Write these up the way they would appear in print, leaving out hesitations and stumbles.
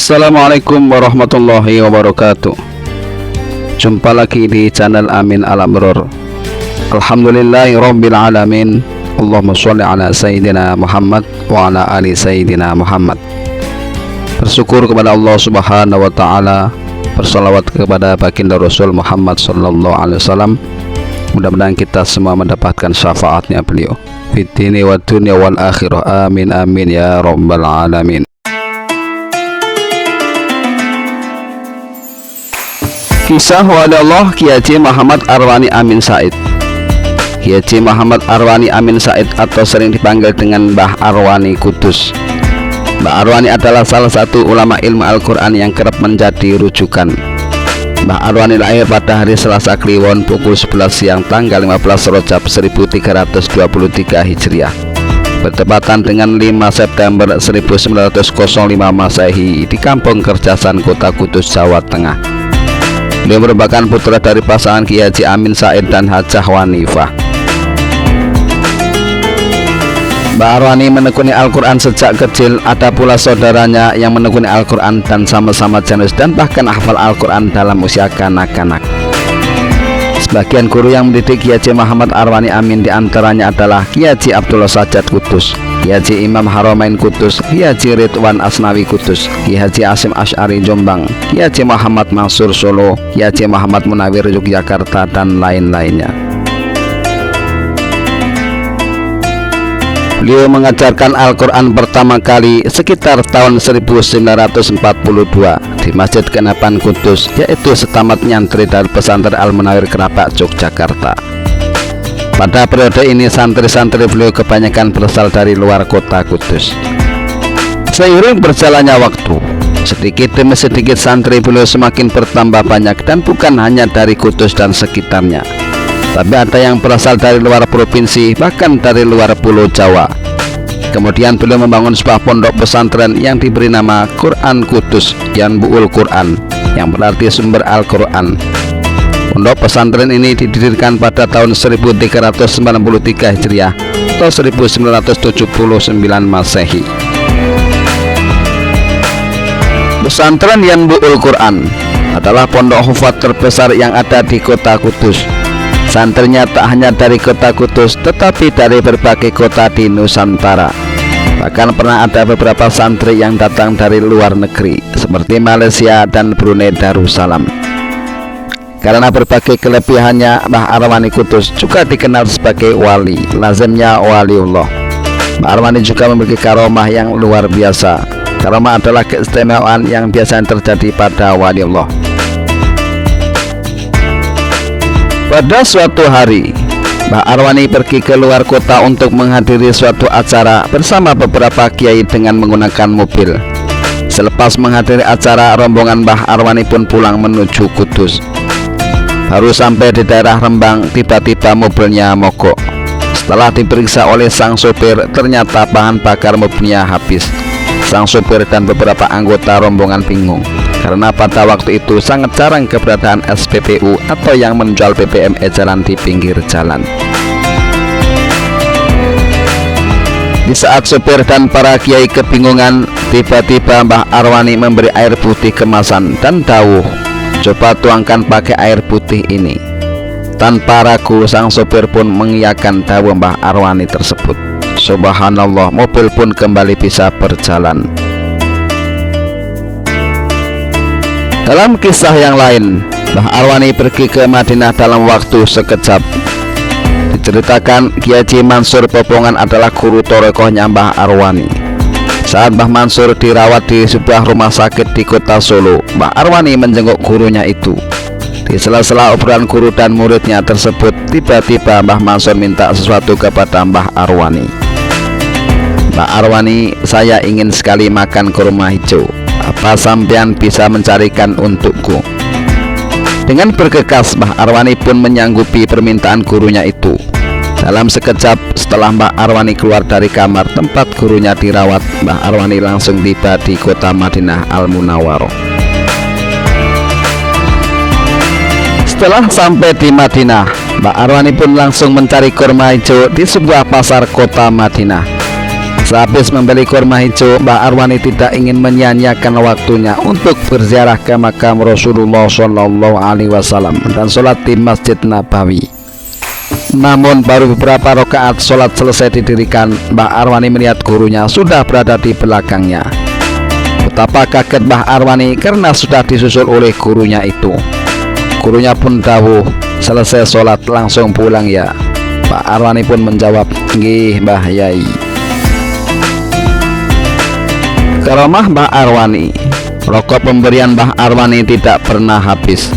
Assalamualaikum warahmatullahi wabarakatuh. Jumpa lagi di channel Amin Al-Amrur. Alhamdulillahi rabbil alamin. Allahumma sholli ala Sayyidina Muhammad wa ala ali Sayyidina Muhammad. Bersyukur kepada Allah subhanahu wa ta'ala, bersalawat kepada baginda Rasul Muhammad sallallahu alaihi wasallam. Mudah-mudahan kita semua mendapatkan syafaatnya beliau fid dini wa dunya wal akhirah. Amin amin ya rabbal alamin. Kisah wali Allah Kiai Haji Muhammad Arwani Amin Said. Kiai Haji Muhammad Arwani Amin Said atau sering dipanggil dengan Mbah Arwani Kudus. Mbah Arwani adalah salah satu ulama ilmu Al-Quran yang kerap menjadi rujukan. Mbah Arwani lahir pada hari Selasa Kliwon pukul 11 siang tanggal 15 Rajab 1323 Hijriah, bertepatan dengan 5 September 1905 Masehi di Kampung Kerjasan, Kota Kudus, Jawa Tengah. Beliau merupakan putra dari pasangan Kiai Haji Amin Said dan Hajah Wanifah. Mbah Arwani menekuni Al-Quran sejak kecil. Ada pula saudaranya yang menekuni Al-Quran dan sama-sama jenius dan bahkan hafal Al-Quran dalam usia kanak-kanak. Sebagian guru yang mendidik Kiai Haji Muhammad Arwani Amin diantaranya adalah Kiai Haji Abdullah Sajat Kudus, Kiai Haji Imam Haramain Kudus, Kiai Haji Ridwan Asnawi Kudus, Kiai Haji Asim Asy'ari Jombang, Kiai Haji Muhammad Mansur Solo, Kiai Haji Muhammad Munawir Yogyakarta, dan lain-lainnya. Beliau mengajarkan Al-Quran pertama kali sekitar tahun 1942 di Masjid Kenapan Kudus, yaitu setamat nyantri dari pesantren Al-Munawir Kerapak, Yogyakarta. Pada periode ini santri-santri beliau kebanyakan berasal dari luar kota Kudus. Seiring berjalannya waktu, sedikit demi sedikit santri beliau semakin bertambah banyak, dan bukan hanya dari Kudus dan sekitarnya, tapi ada yang berasal dari luar provinsi, bahkan dari luar Pulau Jawa. Kemudian beliau membangun sebuah pondok pesantren yang diberi nama Quran Kudus Yanbu'ul Quran, yang berarti sumber Al-Quran. Pondok pesantren ini didirikan pada tahun 1393 Hijriah atau 1979 Masehi. Pesantren Yanbu'ul Quran adalah pondok hufat terbesar yang ada di kota Kudus. Santrinya tak hanya dari kota Kudus, tetapi dari berbagai kota di Nusantara. Bahkan pernah ada beberapa santri yang datang dari luar negeri, seperti Malaysia dan Brunei Darussalam. Karena berbagai kelebihannya, Mbah Arwani Kudus juga dikenal sebagai wali, lazimnya waliullah. Mbah Arwani juga memiliki karomah yang luar biasa. Karomah adalah keistimewaan yang biasanya terjadi pada waliullah. Pada suatu hari, Mbah Arwani pergi ke luar kota untuk menghadiri suatu acara bersama beberapa kiai dengan menggunakan mobil. Selepas menghadiri acara, rombongan Mbah Arwani pun pulang menuju Kudus. Baru sampai di daerah Rembang, tiba-tiba mobilnya mogok. Setelah diperiksa oleh sang sopir, ternyata bahan bakar mobilnya habis. Sang sopir dan beberapa anggota rombongan bingung, karena pada waktu itu sangat jarang keberadaan SPBU atau yang menjual BBM jalan di pinggir jalan. Di saat sopir dan para kiai kebingungan, tiba-tiba Mbah Arwani memberi air putih kemasan dan dawuh, "Coba tuangkan pakai air putih ini." Tanpa ragu, sang sopir pun mengiyakan dawuh Mbah Arwani tersebut. Subhanallah, mobil pun kembali bisa berjalan. Dalam kisah yang lain, Mbah Arwani pergi ke Madinah dalam waktu sekejap. Diceritakan Kiai Haji Mansur Popongan adalah guru torekohnya Mbah Arwani. Saat Mbah Mansur dirawat di sebuah rumah sakit di kota Solo, Mbah Arwani menjenguk gurunya itu. Di sela-sela obrolan guru dan muridnya tersebut, tiba-tiba Mbah Mansur minta sesuatu kepada Mbah Arwani. "Mbah Arwani, saya ingin sekali makan kurma hijau. Apa sampean bisa mencarikan untukku?" Dengan bergegas, Mbah Arwani pun menyanggupi permintaan gurunya itu. Dalam sekejap setelah Mbah Arwani keluar dari kamar tempat gurunya dirawat, Mbah Arwani langsung tiba di kota Madinah Al-Munawwarah. Setelah sampai di Madinah, Mbah Arwani pun langsung mencari kurma hijau di sebuah pasar kota Madinah. Sehabis membeli kurma hijau, Mbah Arwani tidak ingin menyia-nyiakan waktunya untuk berziarah ke makam Rasulullah Shallallahu Alaihi Wasallam dan sholat di Masjid Nabawi. Namun baru beberapa rakaat sholat selesai didirikan, Mbah Arwani melihat gurunya sudah berada di belakangnya. Betapa kaget Mbah Arwani karena sudah disusul oleh gurunya itu. Gurunya pun dawuh, selesai sholat langsung pulang ya. Mbah Arwani pun menjawab, nggih Mbah Yai. Karamah Mbah Arwani. Rokok pemberian Mbah Arwani tidak pernah habis.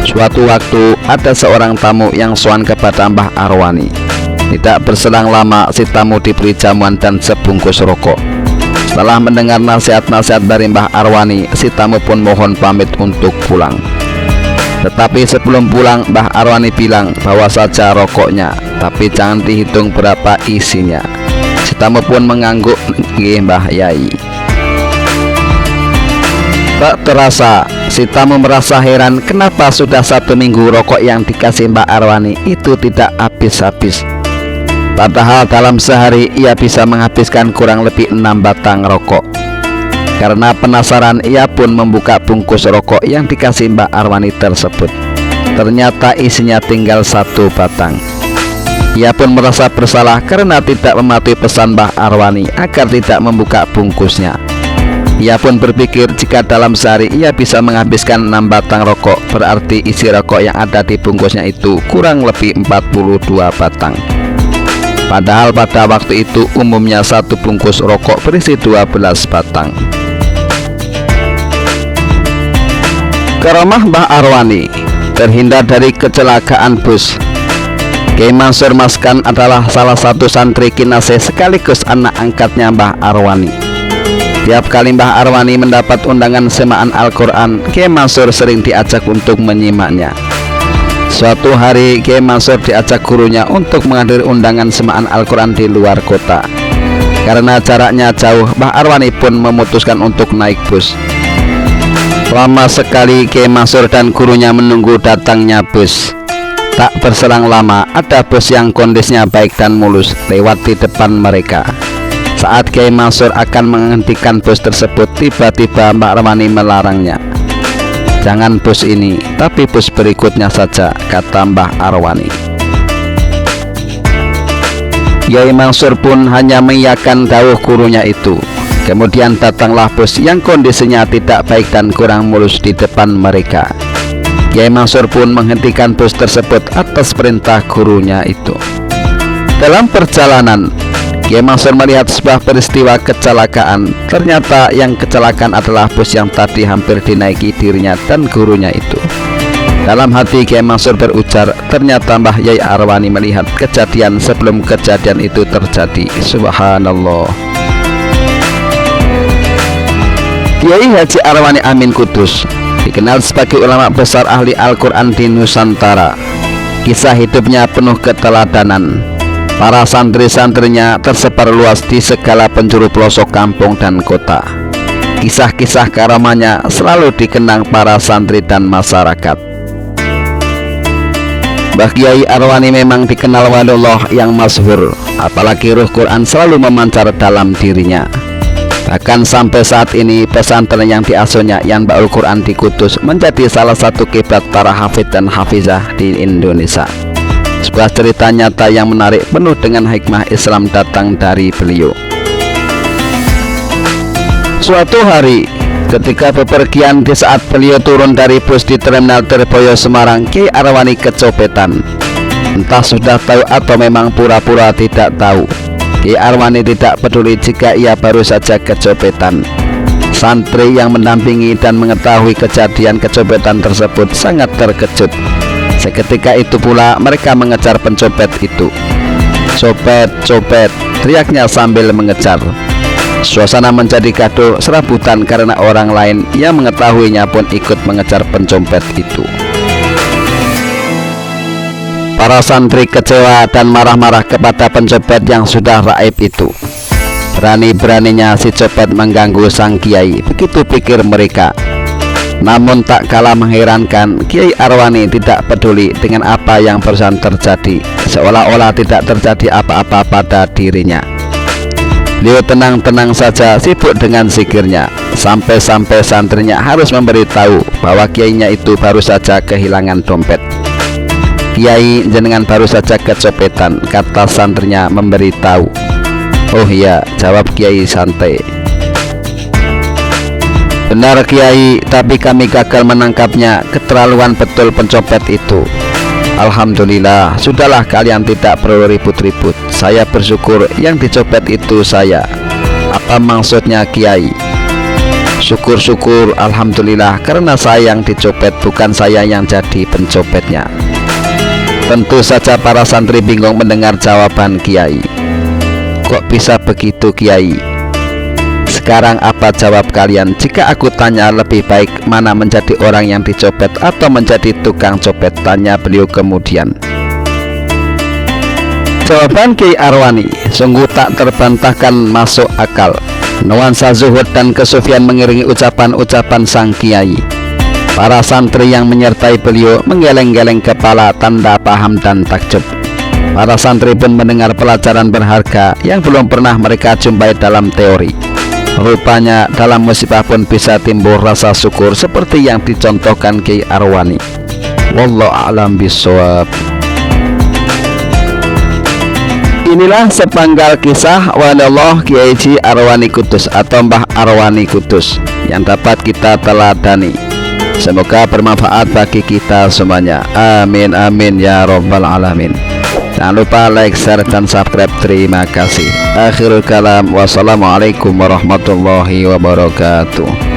Suatu waktu ada seorang tamu yang sowan kepada Mbah Arwani. Tidak berselang lama si tamu diberi jamuan dan sebungkus rokok. Setelah mendengar nasihat-nasihat dari Mbah Arwani, si tamu pun mohon pamit untuk pulang. Tetapi sebelum pulang, Mbah Arwani bilang bawa saja rokoknya, tapi jangan dihitung berapa isinya. Si tamu pun mengangguk, nggih Mbah Yai. Tak terasa, si tamu merasa heran kenapa sudah 1 minggu rokok yang dikasih Mbah Arwani itu tidak habis-habis. Padahal dalam sehari ia bisa menghabiskan kurang lebih 6 batang rokok. Karena penasaran, ia pun membuka bungkus rokok yang dikasih Mbah Arwani tersebut. Ternyata isinya tinggal 1 batang. Ia pun merasa bersalah karena tidak mematuhi pesan Mbah Arwani agar tidak membuka bungkusnya. Ia pun berpikir jika dalam sehari ia bisa menghabiskan 6 batang rokok, berarti isi rokok yang ada di bungkusnya itu kurang lebih 42 batang. Padahal pada waktu itu umumnya 1 bungkus rokok berisi 12 batang. Karamah Mbah Arwani. Terhindar dari kecelakaan bus. Kiai Mansur Maskan adalah salah satu santri kinasih sekaligus anak angkatnya Mbah Arwani. Tiap kali Mbah Arwani mendapat undangan semaan Al-Quran, Kiai Mansur sering diajak untuk menyimaknya. Suatu hari Kiai Mansur diajak gurunya untuk menghadiri undangan semaan Al-Quran di luar kota. Karena jaraknya jauh, Mbah Arwani pun memutuskan untuk naik bus. Lama sekali Kiai Mansur dan gurunya menunggu datangnya bus. Tak berselang lama, ada bus yang kondisinya baik dan mulus lewat di depan mereka. Saat Kiai Mansur akan menghentikan bus tersebut, tiba-tiba Mbah Arwani melarangnya. Jangan bus ini, tapi bus berikutnya saja, kata Mbah Arwani. Kiai Mansur pun hanya mengiyakan dawuh gurunya itu. Kemudian datanglah bus yang kondisinya tidak baik dan kurang mulus di depan mereka. Kiai Mansur pun menghentikan bus tersebut atas perintah gurunya itu. Dalam perjalanan, Kiai Mansur melihat sebuah peristiwa kecelakaan. Ternyata yang kecelakaan adalah bus yang tadi hampir dinaiki dirinya dan gurunya itu. Dalam hati Kiai Mansur berujar, ternyata Mbah Yai Arwani melihat kejadian sebelum kejadian itu terjadi. Subhanallah. Kiai Haji Arwani Amin Kudus dikenal sebagai ulama besar ahli Al-Quran di Nusantara. Kisah hidupnya penuh keteladanan. Para santri-santrinya tersebar luas di segala penjuru pelosok kampung dan kota. Kisah-kisah karamanya selalu dikenang para santri dan masyarakat. Mbah Kiai Arwani memang dikenal waliullah yang masyhur, apalagi ruh Quran selalu memancar dalam dirinya. Bahkan sampai saat ini pesantren yang diasuhnya Yan Ba'ul Quran di Kudus menjadi salah satu kiblat para hafidz dan hafizah di Indonesia. Sebuah cerita nyata yang menarik penuh dengan hikmah Islam datang dari beliau. Suatu hari ketika bepergian, di saat beliau turun dari bus di Terminal Tirboyo Semarang, Kiai Arwani kecopetan. Entah sudah tahu atau memang pura-pura tidak tahu, Kiai Arwani tidak peduli jika ia baru saja kecopetan. Santri yang mendampingi dan mengetahui kejadian kecopetan tersebut sangat terkejut. Seketika itu pula mereka mengejar pencopet itu. Copet, copet, teriaknya sambil mengejar. Suasana menjadi gaduh serabutan karena orang lain yang mengetahuinya pun ikut mengejar pencopet itu. Para santri kecewa dan marah-marah kepada pencopet yang sudah raib itu. Berani-beraninya si copet mengganggu sang kiai, begitu pikir mereka. Namun tak kalah mengherankan, Kiai Arwani tidak peduli dengan apa yang barusan terjadi, seolah-olah tidak terjadi apa-apa pada dirinya. Beliau tenang-tenang saja sibuk dengan zikirnya, sampai-sampai santrinya harus memberitahu bahwa kiainya itu baru saja kehilangan dompet. "Kiai, jenengan baru saja kecopetan," kata santrinya memberitahu. "Oh iya," jawab Kiai santai. "Benar Kiai, tapi kami gagal menangkapnya, keterlaluan betul pencopet itu." "Alhamdulillah, sudahlah kalian tidak perlu ribut-ribut. Saya bersyukur yang dicopet itu saya." "Apa maksudnya Kiai?" "Syukur-syukur, alhamdulillah, karena saya yang dicopet, bukan saya yang jadi pencopetnya." Tentu saja para santri bingung mendengar jawaban Kiai. "Kok bisa begitu Kiai? Sekarang apa jawab kalian jika aku tanya lebih baik mana menjadi orang yang dicopet atau menjadi tukang copet?" tanya beliau kemudian. Jawaban Kiai Arwani sungguh tak terbantahkan, masuk akal. Nuansa zuhud dan kesufian mengiringi ucapan-ucapan sang Kiai. Para santri yang menyertai beliau menggeleng-geleng kepala tanda paham dan takjub. Para santri pun mendengar pelajaran berharga yang belum pernah mereka jumpai dalam teori. Rupanya dalam musibah pun bisa timbul rasa syukur seperti yang dicontohkan Kiai Arwani. Wallahu a'lam bishawab. Inilah sepenggal kisah Walillah Kiai Haji Arwani Kudus atau Mbah Arwani Kudus yang dapat kita teladani. Semoga bermanfaat bagi kita semuanya. Amin amin ya rabbal alamin. Jangan lupa like, share, dan subscribe. Terima kasih. Akhirul kalam. Wassalamualaikum warahmatullahi wabarakatuh.